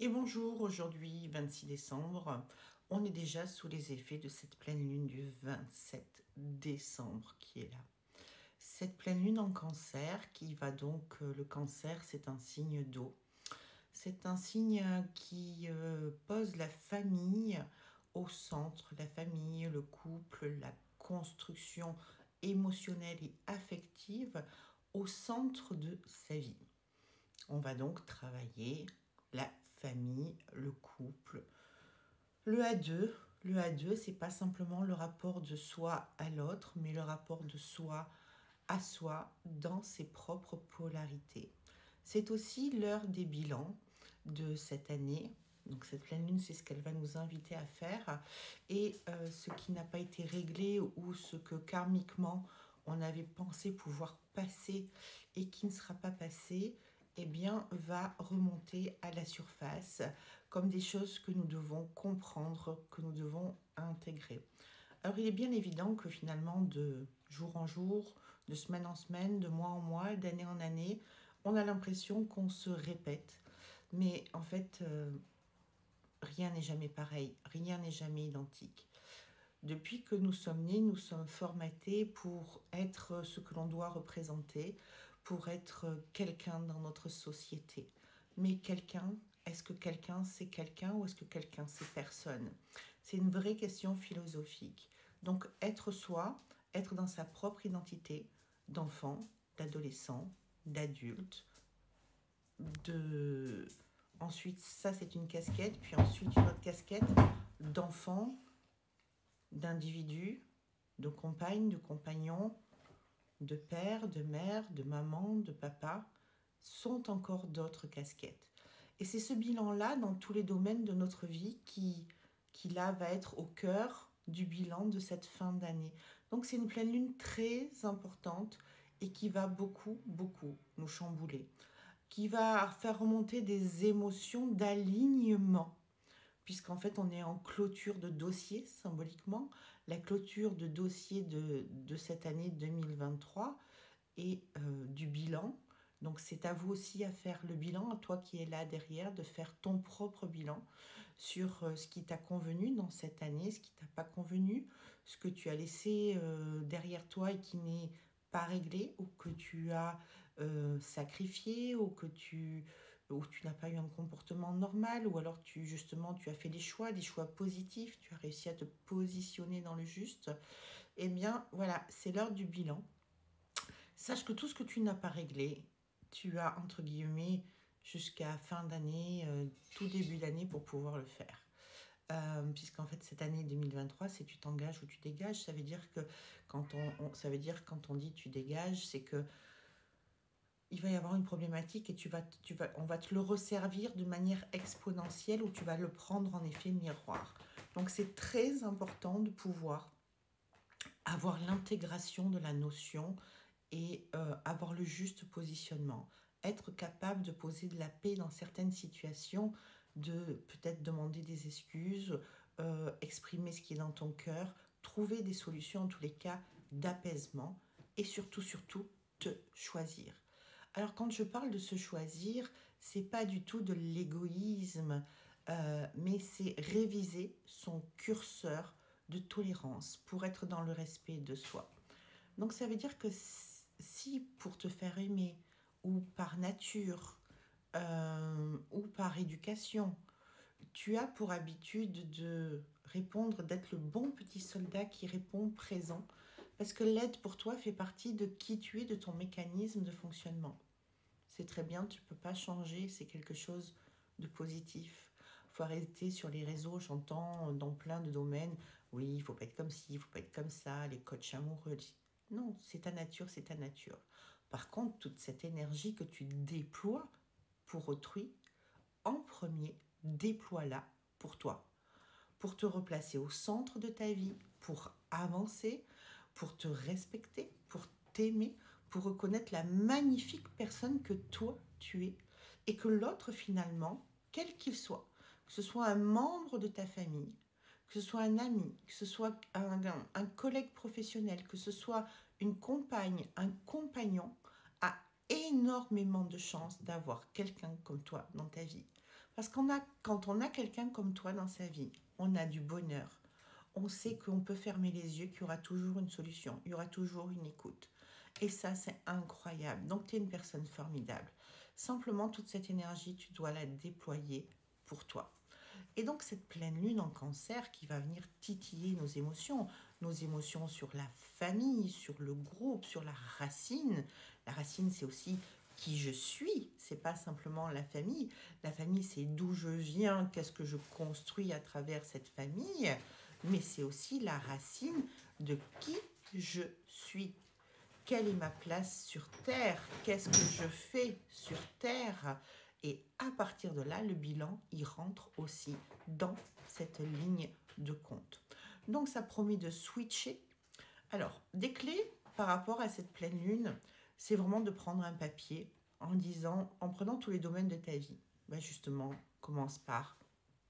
Et bonjour, aujourd'hui 26 décembre, on est déjà sous les effets de cette pleine lune du 27 décembre qui est là. Cette pleine lune en cancer qui va donc, le cancer c'est un signe d'eau. C'est un signe qui pose la famille au centre, la famille, le couple, la construction émotionnelle et affective au centre de sa vie. On va donc travailler la famille, le couple, le A2. Le A2, c'est pas simplement le rapport de soi à l'autre, mais le rapport de soi à soi dans ses propres polarités. C'est aussi l'heure des bilans de cette année. Donc cette pleine lune, c'est ce qu'elle va nous inviter à faire. Et ce qui n'a pas été réglé ou ce que karmiquement on avait pensé pouvoir passer et qui ne sera pas passé, eh bien, va remonter à la surface comme des choses que nous devons comprendre, que nous devons intégrer. Alors il est bien évident que finalement, de jour en jour, de semaine en semaine, de mois en mois, d'année en année, on a l'impression qu'on se répète. Mais en fait, rien n'est jamais pareil, rien n'est jamais identique. Depuis que nous sommes nés, nous sommes formatés pour être ce que l'on doit représenter, pour être quelqu'un dans notre société. Mais quelqu'un, est-ce que quelqu'un c'est quelqu'un ou est-ce que quelqu'un c'est personne? C'est une vraie question philosophique. Donc être soi, être dans sa propre identité d'enfant, d'adolescent, d'adulte, de... Ensuite, ça c'est une casquette, puis ensuite une autre casquette d'enfant, d'individu, de compagne, de compagnon, de père, de mère, de maman, de papa, sont encore d'autres casquettes. Et c'est ce bilan-là dans tous les domaines de notre vie qui là va être au cœur du bilan de cette fin d'année. Donc c'est une pleine lune très importante et qui va beaucoup, beaucoup nous chambouler, qui va faire remonter des émotions d'alignement puisqu'en fait on est en clôture de dossier symboliquement, la clôture de dossier de cette année 2023 et du bilan. Donc c'est à vous aussi à faire le bilan, à toi qui es là derrière, de faire ton propre bilan sur ce qui t'a convenu dans cette année, ce qui t'a pas convenu, ce que tu as laissé derrière toi et qui n'est pas réglé ou que tu as sacrifié ou que tu n'as pas eu un comportement normal ou alors justement tu as fait des choix positifs, tu as réussi à te positionner dans le juste. Eh bien voilà, c'est l'heure du bilan. Sache que tout ce que tu n'as pas réglé, tu as entre guillemets jusqu'à fin d'année, tout début d'année pour pouvoir le faire. Puisqu'en fait cette année 2023 c'est tu t'engages ou tu dégages. Ça veut dire que ça veut dire quand on dit tu dégages, c'est que il va y avoir une problématique et on va te le resservir de manière exponentielle ou tu vas le prendre en effet miroir. Donc c'est très important de pouvoir avoir l'intégration de la notion et avoir le juste positionnement. Être capable de poser de la paix dans certaines situations, de peut-être demander des excuses, exprimer ce qui est dans ton cœur, trouver des solutions en tous les cas d'apaisement et surtout, surtout, te choisir. Alors quand je parle de se choisir, c'est pas du tout de l'égoïsme, mais c'est réviser son curseur de tolérance pour être dans le respect de soi. Donc ça veut dire que si pour te faire aimer, ou par nature, ou par éducation, tu as pour habitude de répondre, d'être le bon petit soldat qui répond présent, parce que l'aide pour toi fait partie de qui tu es, de ton mécanisme de fonctionnement. C'est très bien, tu ne peux pas changer, c'est quelque chose de positif. Il faut arrêter sur les réseaux, j'entends dans plein de domaines, oui, il ne faut pas être comme ci, il ne faut pas être comme ça, les coachs amoureux. Non, c'est ta nature, c'est ta nature. Par contre, toute cette énergie que tu déploies pour autrui, en premier, déploie-la pour toi, pour te replacer au centre de ta vie, pour avancer, pour te respecter, pour t'aimer, pour reconnaître la magnifique personne que toi tu es et que l'autre finalement, quel qu'il soit, que ce soit un membre de ta famille, que ce soit un ami, que ce soit un collègue professionnel, que ce soit une compagne, un compagnon, a énormément de chance d'avoir quelqu'un comme toi dans ta vie. Parce quand on a quelqu'un comme toi dans sa vie, on a du bonheur. On sait qu'on peut fermer les yeux, qu'il y aura toujours une solution, il y aura toujours une écoute. Et ça, c'est incroyable. Donc, tu es une personne formidable. Simplement, toute cette énergie, tu dois la déployer pour toi. Et donc, cette pleine lune en cancer qui va venir titiller nos émotions sur la famille, sur le groupe, sur la racine. La racine, c'est aussi qui je suis, c'est pas simplement la famille. La famille, c'est d'où je viens, qu'est-ce que je construis à travers cette famille, mais c'est aussi la racine de qui je suis. Quelle est ma place sur Terre? Qu'est-ce que je fais sur Terre? Et à partir de là, le bilan, il rentre aussi dans cette ligne de compte. Donc, ça promet de switcher. Alors, des clés par rapport à cette pleine lune, c'est vraiment de prendre un papier en prenant tous les domaines de ta vie. Ben justement, commence par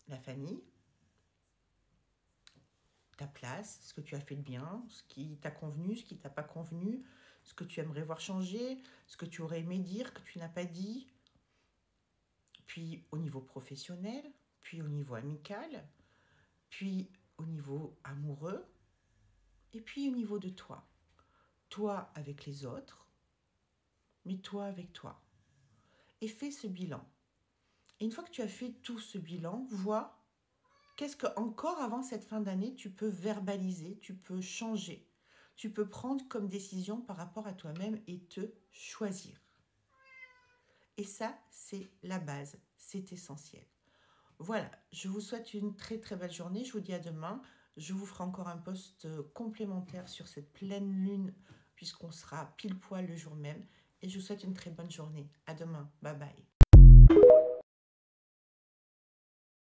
la famille, ta place, ce que tu as fait de bien, ce qui t'a convenu, ce qui t'a pas convenu, ce que tu aimerais voir changer, ce que tu aurais aimé dire, que tu n'as pas dit. Puis au niveau professionnel, puis au niveau amical, puis au niveau amoureux, et puis au niveau de toi. Toi avec les autres, mais toi avec toi. Et fais ce bilan. Et une fois que tu as fait tout ce bilan, vois qu'est-ce que encore avant cette fin d'année, tu peux verbaliser, tu peux changer, tu peux prendre comme décision par rapport à toi-même et te choisir. Et ça, c'est la base, c'est essentiel. Voilà, je vous souhaite une très très belle journée. Je vous dis à demain. Je vous ferai encore un post complémentaire sur cette pleine lune puisqu'on sera pile poil le jour même. Et je vous souhaite une très bonne journée. À demain. Bye bye.